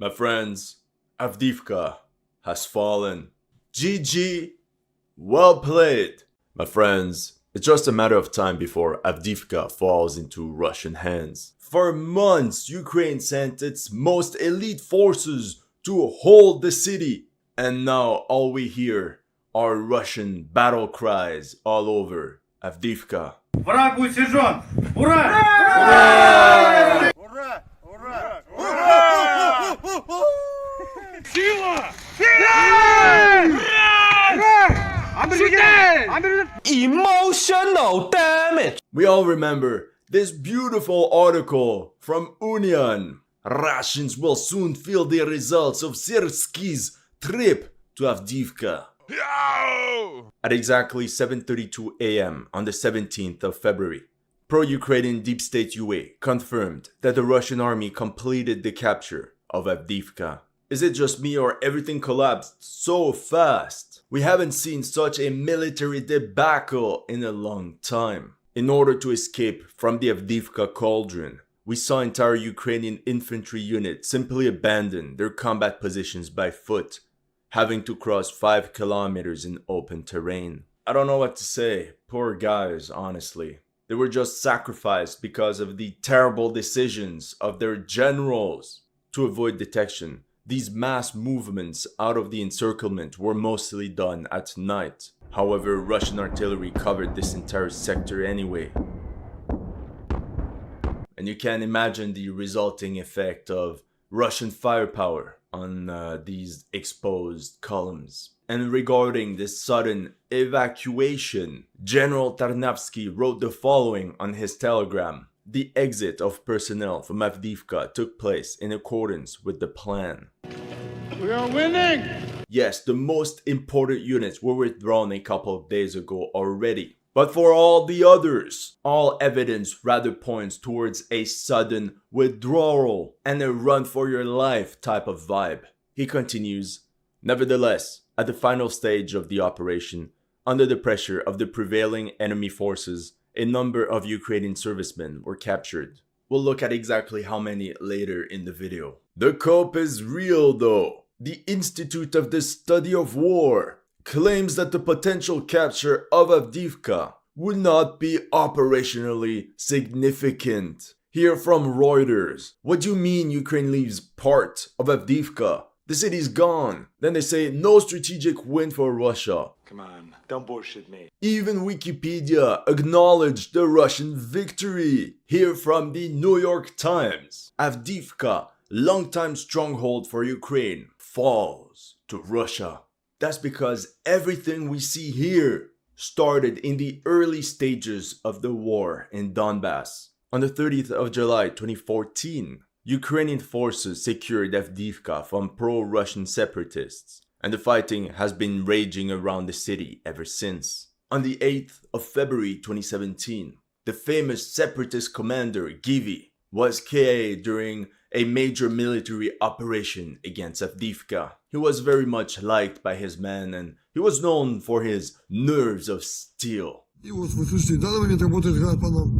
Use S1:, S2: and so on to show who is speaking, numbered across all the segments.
S1: My friends, Avdiivka has fallen. GG, well played. My friends, it's just a matter of time before Avdiivka falls into Russian hands. For months, Ukraine sent its most elite forces to hold the city. And now all we hear are Russian battle cries all over Avdiivka.
S2: Враг будет сожжен! Ура!
S3: Ура! Ура! Ура! Ура!
S2: Сила!
S4: Emotional damage.
S1: We all remember this beautiful article from Union. Russians will soon feel the results of Syrskyi's trip to Avdiivka. At exactly 7:32 a.m. on the 17th of February, pro-Ukrainian deep state UA confirmed that the Russian army completed the capture of Avdiivka. Is it just me or everything collapsed so fast? We haven't seen such a military debacle in a long time. In order to escape from the Avdiivka cauldron, we saw entire Ukrainian infantry units simply abandon their combat positions by foot, having to cross 5 kilometers in open terrain. I don't know what to say. Poor guys, honestly. They were just sacrificed because of the terrible decisions of their generals. To avoid detection, these mass movements out of the encirclement were mostly done at night. However, Russian artillery covered this entire sector anyway. And you can imagine the resulting effect of Russian firepower on these exposed columns. And regarding this sudden evacuation, General Tarnavsky wrote the following on his telegram. The exit of personnel from Avdiivka took place in accordance with the plan.
S2: We are winning!
S1: Yes, the most important units were withdrawn a couple of days ago already. But for all the others, all evidence rather points towards a sudden withdrawal and a run for your life type of vibe. He continues, nevertheless, at the final stage of the operation, under the pressure of the prevailing enemy forces, a number of Ukrainian servicemen were captured. We'll look at exactly how many later in the video. The cope is real though. The Institute of the Study of War claims that the potential capture of Avdiivka would not be operationally significant. Hear from Reuters. What do you mean Ukraine leaves part of Avdiivka? The city's gone. Then they say no strategic win for Russia.
S3: Come on, don't bullshit me.
S1: Even Wikipedia acknowledged the Russian victory. Hear from the New York Times. Avdiivka, longtime stronghold for Ukraine, falls to Russia. That's because everything we see here started in the early stages of the war in Donbass. On the 30th of July 2014, Ukrainian forces secured Avdiivka from pro-Russian separatists, and the fighting has been raging around the city ever since. On the 8th of February 2017, the famous separatist commander Givi was KIA during a major military operation against Avdiivka. He was very much liked by his men and he was known for his nerves of steel.
S5: И вот, вы слышите, в данный момент работает гранат по нам.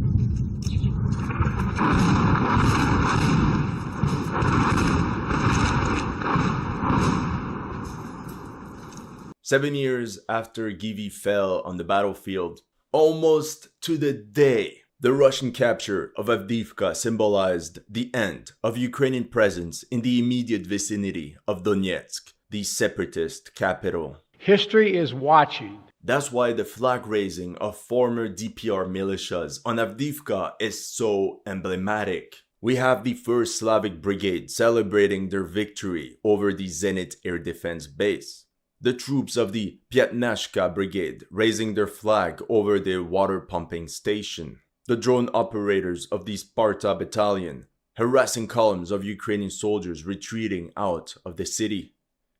S1: 7 years after Givi fell on the battlefield, almost to the day, the Russian capture of Avdiivka symbolized the end of Ukrainian presence in the immediate vicinity of Donetsk, the separatist capital.
S6: History is watching.
S1: That's why the flag raising of former DPR militias on Avdiivka is so emblematic. We have the 1st Slavic Brigade celebrating their victory over the Zenit air defense base. The troops of the Piatnashka Brigade raising their flag over the water pumping station. The drone operators of the Sparta Battalion harassing columns of Ukrainian soldiers retreating out of the city.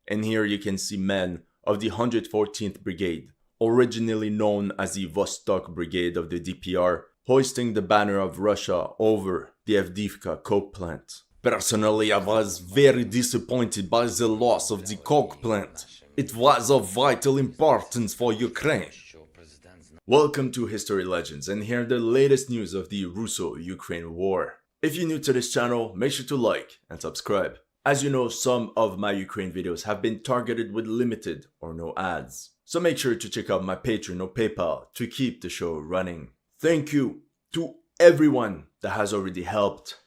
S1: And here you can see men of the 114th Brigade, originally known as the Vostok Brigade of the DPR, hoisting the banner of Russia over the Avdiivka coke plant. Personally, I was very disappointed by the loss of the coke plant. It was of vital importance for Ukraine. Welcome to History Legends, and here are the latest news of the Russo-Ukraine war. If you're new to this channel, make sure to like and subscribe. As you know, some of my Ukraine videos have been targeted with limited or no ads. So make sure to check out my Patreon or PayPal to keep the show running. Thank you to everyone that has already helped.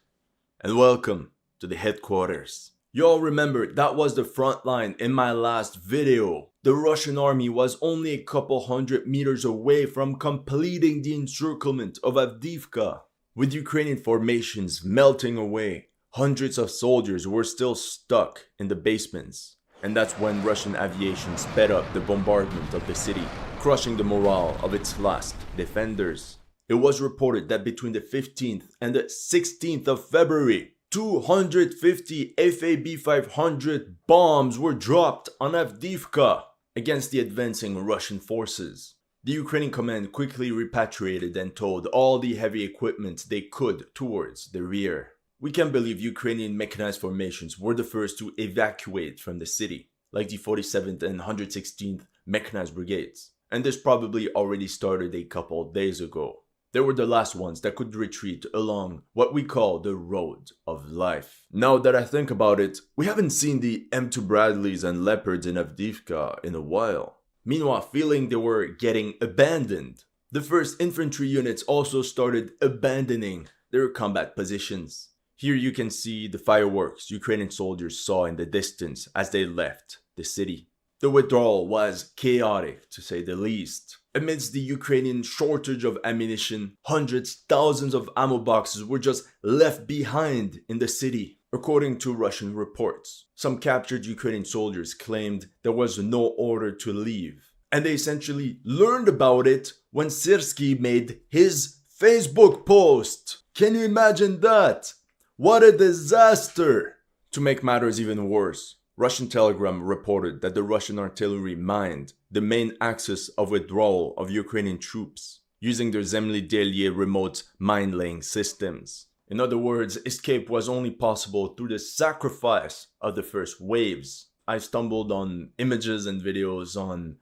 S1: And welcome to the headquarters. You all remember that was the front line in my last video. The Russian army was only a couple hundred meters away from completing the encirclement of Avdiivka. With Ukrainian formations melting away, hundreds of soldiers were still stuck in the basements. And that's when Russian aviation sped up the bombardment of the city, crushing the morale of its last defenders. It was reported that between the 15th and the 16th of February, 250 FAB-500 bombs were dropped on Avdiivka against the advancing Russian forces. The Ukrainian command quickly repatriated and towed all the heavy equipment they could towards the rear. We can believe Ukrainian mechanized formations were the first to evacuate from the city, like the 47th and 116th Mechanized Brigades, and this probably already started a couple days ago. They were the last ones that could retreat along what we call the road of life. Now that I think about it, we haven't seen the M2 Bradleys and Leopards in Avdiivka in a while. Meanwhile, feeling they were getting abandoned, the 1st Infantry units also started abandoning their combat positions. Here you can see the fireworks Ukrainian soldiers saw in the distance as they left the city. The withdrawal was chaotic, to say the least. Amidst the Ukrainian shortage of ammunition, hundreds, thousands of ammo boxes were just left behind in the city, according to Russian reports. Some captured Ukrainian soldiers claimed there was no order to leave, and they essentially learned about it when Syrskyi made his Facebook post. Can you imagine that? What a disaster! To make matters even worse, Russian Telegram reported that the Russian artillery mined the main axis of withdrawal of Ukrainian troops using their Zemlyi remote mine-laying systems. In other words, escape was only possible through the sacrifice of the first waves. I stumbled on images and videos on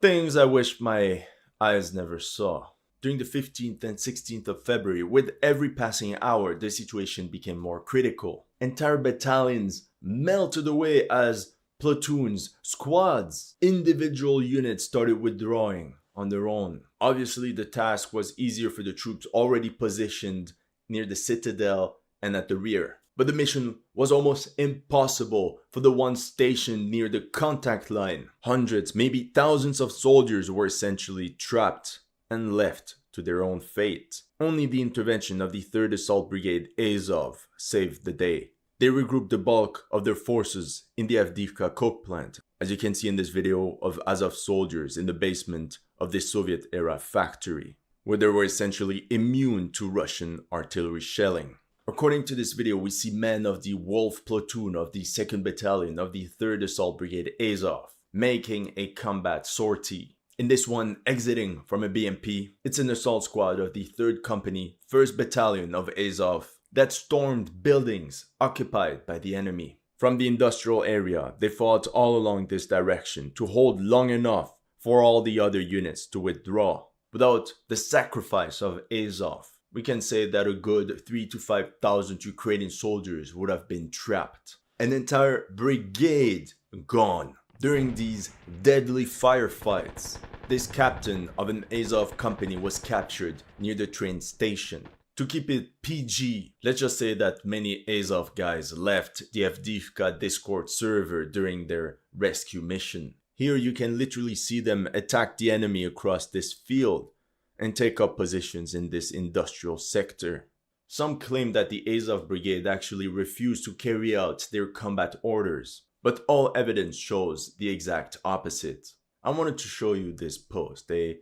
S1: things I wish my eyes never saw. During the 15th and 16th of February, with every passing hour, the situation became more critical. Entire battalions melted away as platoons, squads, individual units started withdrawing on their own. Obviously, the task was easier for the troops already positioned near the citadel and at the rear. But the mission was almost impossible for the ones stationed near the contact line. Hundreds, maybe thousands of soldiers were essentially trapped and left to their own fate. Only the intervention of the 3rd Assault Brigade Azov saved the day. They regrouped the bulk of their forces in the Avdiivka coke plant, as you can see in this video of Azov soldiers in the basement of the Soviet-era factory, where they were essentially immune to Russian artillery shelling. According to this video, we see men of the Wolf platoon of the 2nd Battalion of the 3rd Assault Brigade Azov making a combat sortie. In this one, exiting from a BMP, it's an assault squad of the 3rd Company, 1st Battalion of Azov that stormed buildings occupied by the enemy. From the industrial area, they fought all along this direction to hold long enough for all the other units to withdraw. Without the sacrifice of Azov, we can say that a good 3,000 to 5,000 Ukrainian soldiers would have been trapped. An entire brigade gone. During these deadly firefights, this captain of an Azov company was captured near the train station. To keep it PG, let's just say that many Azov guys left the Avdiivka Discord server during their rescue mission. Here you can literally see them attack the enemy across this field and take up positions in this industrial sector. Some claim that the Azov brigade actually refused to carry out their combat orders, but all evidence shows the exact opposite. I wanted to show you this post, a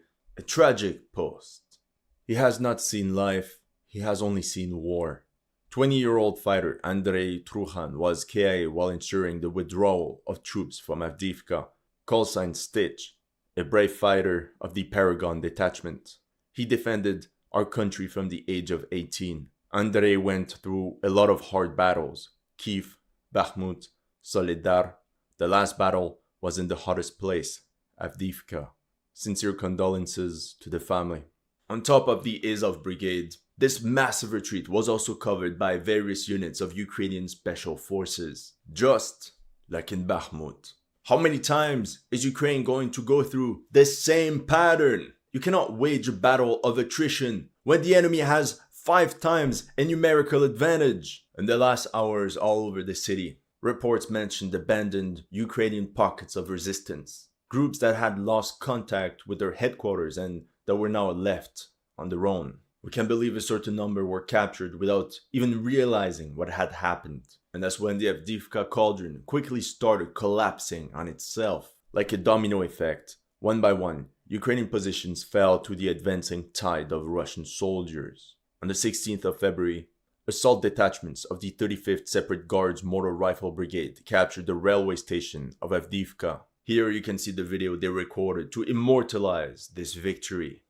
S1: tragic post. He has not seen life, he has only seen war. 20-year-old fighter Andrei Truhan was KIA while ensuring the withdrawal of troops from Avdiivka. Call sign Stitch, a brave fighter of the Paragon detachment. He defended our country from the age of 18. Andrei went through a lot of hard battles. Kiev, Bakhmut, Soledar. The last battle was in the hottest place, Avdiivka. Sincere condolences to the family. On top of the Azov brigade, This massive retreat was also covered by various units of Ukrainian special forces, just like in Bakhmut. How many times is Ukraine going to go through this same pattern? You cannot wage a battle of attrition when the enemy has 5 times a numerical advantage. In the last hours all over the city, reports mentioned abandoned Ukrainian pockets of resistance, groups that had lost contact with their headquarters and that were now left on their own. We can believe a certain number were captured without even realizing what had happened. And that's when the Avdiivka cauldron quickly started collapsing on itself. Like a domino effect, one by one, Ukrainian positions fell to the advancing tide of Russian soldiers. On the 16th of February, assault detachments of the 35th Separate Guards Motor Rifle Brigade captured the railway station of Avdiivka. Here you can see the video they recorded to immortalize this victory.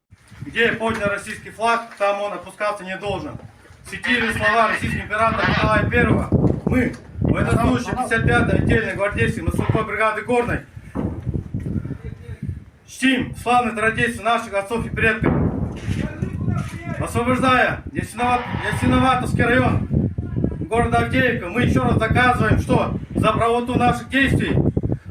S2: Где поднят российский флаг, там он опускаться не должен. Цитирую слова российского императора Николая I. Мы, военнослужащие 55-й отдельной гвардейской морской бригады Горной, чтим славные традиции наших отцов и предков. Освобождая Ясиноватовский район города Авдеевка, мы еще раз доказываем, что за правоту наших действий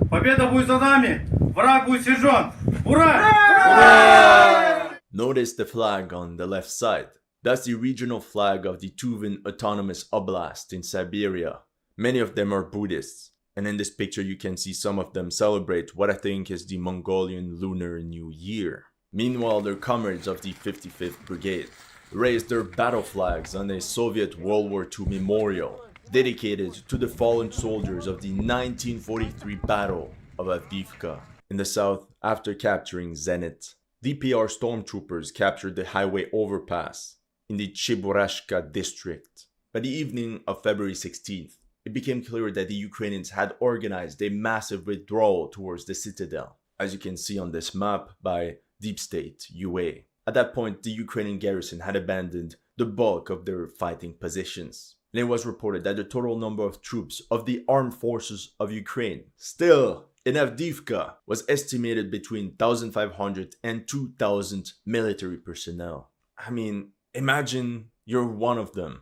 S2: победа будет за нами, враг будет свержен. Ура! Ура!
S1: Notice the flag on the left side. That's the regional flag of the Tuvan Autonomous Oblast in Siberia. Many of them are Buddhists, and in this picture you can see some of them celebrate what I think is the Mongolian Lunar New Year. Meanwhile, their comrades of the 55th Brigade raised their battle flags on a Soviet World War II memorial dedicated to the fallen soldiers of the 1943 Battle of Avdiivka. In the south, after capturing Zenit, DPR stormtroopers captured the highway overpass in the Cheburashka district. By the evening of February 16th, it became clear that the Ukrainians had organized a massive withdrawal towards the citadel, as you can see on this map by Deep State UA. At that point, the Ukrainian garrison had abandoned the bulk of their fighting positions. And it was reported that the total number of troops of the armed forces of Ukraine still in Avdiivka was estimated between 1,500 and 2,000 military personnel. I mean, imagine you're one of them.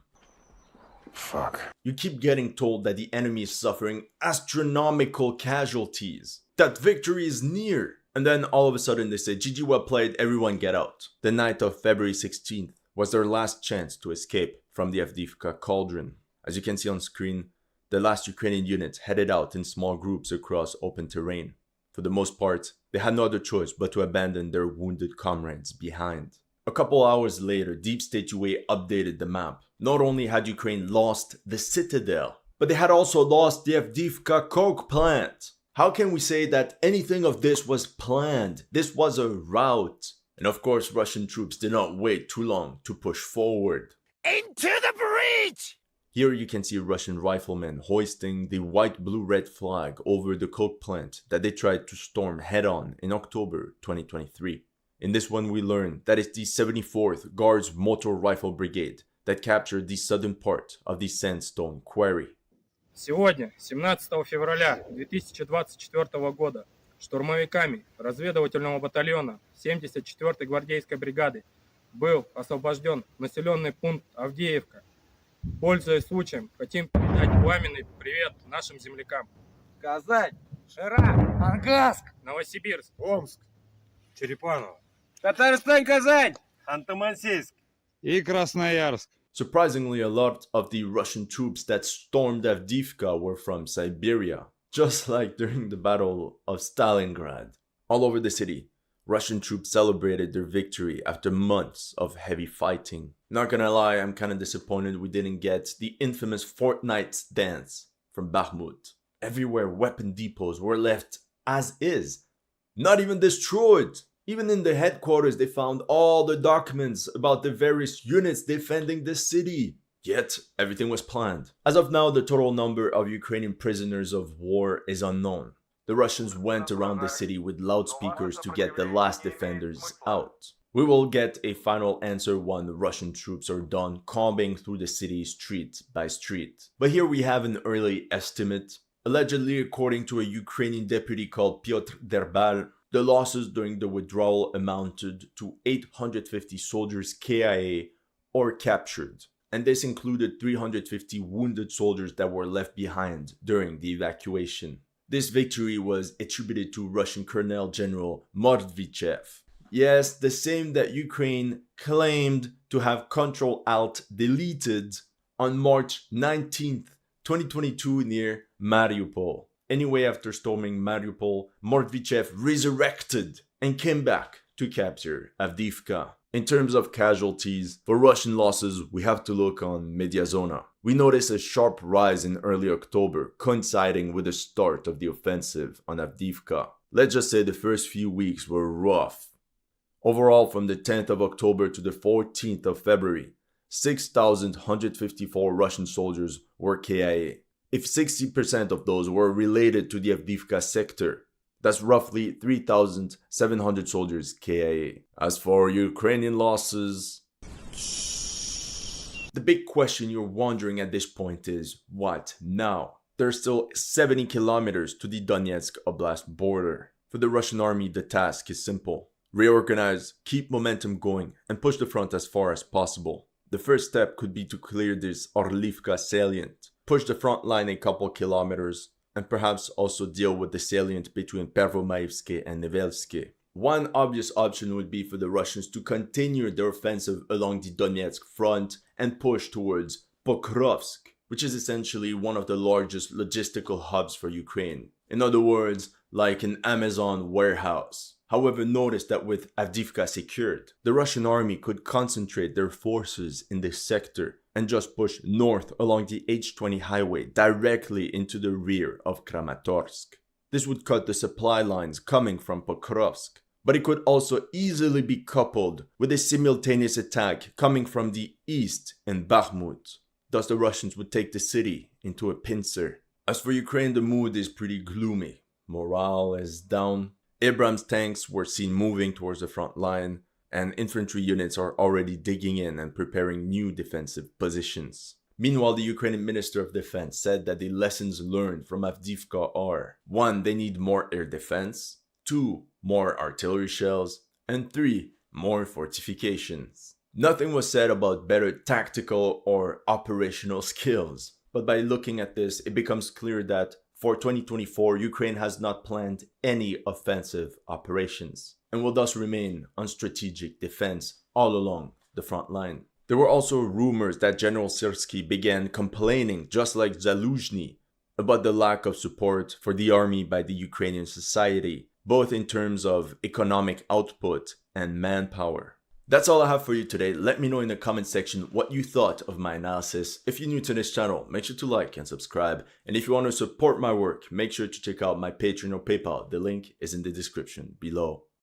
S5: Fuck.
S1: You keep getting told that the enemy is suffering astronomical casualties, that victory is near. And then all of a sudden they say, GG, well played, everyone get out. The night of February 16th was their last chance to escape from the Avdiivka cauldron. As you can see on screen, the last Ukrainian units headed out in small groups across open terrain. For the most part, they had no other choice but to abandon their wounded comrades behind. A couple hours later, Deep State UA updated the map. Not only had Ukraine lost the citadel, but they had also lost the Avdiivka coke plant. How can we say that anything of this was planned? This was a rout. And of course, Russian troops did not wait too long to push forward.
S4: Into the breach!
S1: Here you can see Russian riflemen hoisting the white-blue-red flag over the coke plant that they tried to storm head-on in October 2023. In this one we learn that it's the 74th Guards Motor Rifle Brigade that captured the southern part of the sandstone quarry.
S7: Сегодня, 17 февраля 2024 года, штурмовиками разведывательного батальона 74-й гвардейской бригады был освобожден населенный пункт Авдеевка. Пользуясь случаем, хотим передать пламенный привет нашим землякам.
S4: Казань, Шира, Аргаск,
S7: Новосибирск,
S3: Омск, Черепаново,
S4: Татарстан, Казань,
S3: Ханты-Мансийск
S6: и Красноярск.
S1: Surprisingly, a lot of the Russian troops that stormed Avdiivka were from Siberia, just like during the Battle of Stalingrad. All over the city, Russian troops celebrated their victory after months of heavy fighting. Not gonna lie, I'm kinda disappointed we didn't get the infamous Fortnite dance from Bakhmut. Everywhere weapon depots were left as is, not even destroyed. Even in the headquarters, they found all the documents about the various units defending the city. Yet, everything was planned. As of now, the total number of Ukrainian prisoners of war is unknown. The Russians went around the city with loudspeakers to get the last defenders out. We will get a final answer when the Russian troops are done combing through the city street by street. But here we have an early estimate. Allegedly, according to a Ukrainian deputy called Pyotr Derbal, the losses during the withdrawal amounted to 850 soldiers KIA or captured, and this included 350 wounded soldiers that were left behind during the evacuation. This victory was attributed to Russian Colonel General Mordvichev. Yes, the same that Ukraine claimed to have Ctrl-Alt-deleted on March 19th, 2022 near Mariupol. Anyway, after storming Mariupol, Mordvichev resurrected and came back to capture Avdiivka. In terms of casualties, for Russian losses, we have to look on Mediazona. We notice a sharp rise in early October, coinciding with the start of the offensive on Avdiivka. Let's just say the first few weeks were rough. Overall, from the 10th of October to the 14th of February, 6,154 Russian soldiers were KIA. If 60% of those were related to the Avdiivka sector, that's roughly 3,700 soldiers KIA. As for Ukrainian losses, the big question you're wondering at this point is, what now? There's still 70 kilometers to the Donetsk Oblast border. For the Russian army, the task is simple. Reorganize, keep momentum going, and push the front as far as possible. The first step could be to clear this Orlivka salient, push the front line a couple kilometers, and perhaps also deal with the salient between Pervomaivsky and Nevelsky. One obvious option would be for the Russians to continue their offensive along the Donetsk front and push towards Pokrovsk, which is essentially one of the largest logistical hubs for Ukraine. In other words, like an Amazon warehouse. However, notice that with Avdiivka secured, the Russian army could concentrate their forces in this sector and just push north along the H20 highway directly into the rear of Kramatorsk. This would cut the supply lines coming from Pokrovsk, but it could also easily be coupled with a simultaneous attack coming from the east in Bakhmut. Thus the Russians would take the city into a pincer. As for Ukraine, the mood is pretty gloomy. Morale is down. Abrams tanks were seen moving towards the front line, and infantry units are already digging in and preparing new defensive positions. Meanwhile, the Ukrainian Minister of Defense said that the lessons learned from Avdiivka are: 1. They need more air defense, 2. More artillery shells, and 3. More fortifications. Nothing was said about better tactical or operational skills, but by looking at this, it becomes clear that for 2024, Ukraine has not planned any offensive operations and will thus remain on strategic defense all along the front line. There were also rumors that General Syrskyi began complaining, just like Zaluzhny, about the lack of support for the army by the Ukrainian society, both in terms of economic output and manpower. That's all I have for you today. Let me know in the comment section what you thought of my analysis. If you're new to this channel, make sure to like and subscribe. And if you want to support my work, make sure to check out my Patreon or PayPal. The link is in the description below.